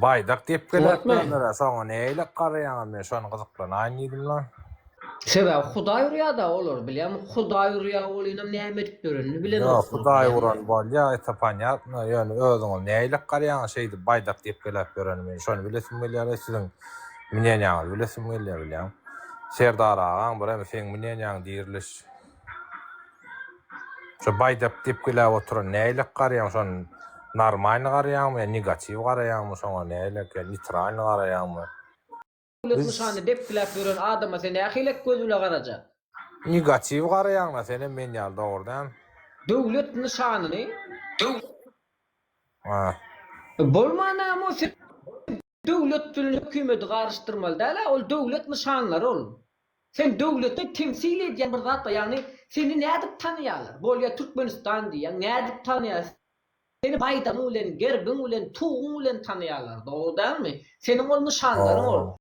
Baydak diýip Şuwatmy? geläpdiler, soňa näýle garaýan men şonu gyzyklanýan diýdim lan. Sebäbi Hudaý rüýada olur, bilýärmi? Hudaý rüýa bolýan näme edip berenini bilen Yo, olsun. Hudaý uran bolýa, eta понятно, ýöne özüňiz näýle garaýan şeýdi baydak diýip geläpdiler men şonu bilesim gelýär, siziň minenýaňyzy bilesim gelýär bilýär. Serdar agaň bir hem seň minenýaň diýirlis. Şo baydak diýip gelä oturan näýle garaýan şonu normal garaýanmy, negativ garaýanmy, şoňa näýle neytral garaýanmy? Döwlet nişany dep bilip beren adama sen nähilek gözüle garaja? Negativ garaýanla seni men ýal dogrudan. Döwlet nişanyny Ha. bolmanamy sen döwlet bilen hökümeti garşdyrmaly däl, ol döwlet nişanlary ol. Sen döwleti temsil edýän bir zat, ýagny seni nädip tanýarlar? Bolýa Türkmenistan diýen nädip tanýar? Seni baýdan bilen, gerbin bilen, tuğun bilen tanýarlar, dogrudanmy? Seniň ol nişanlaryň ol.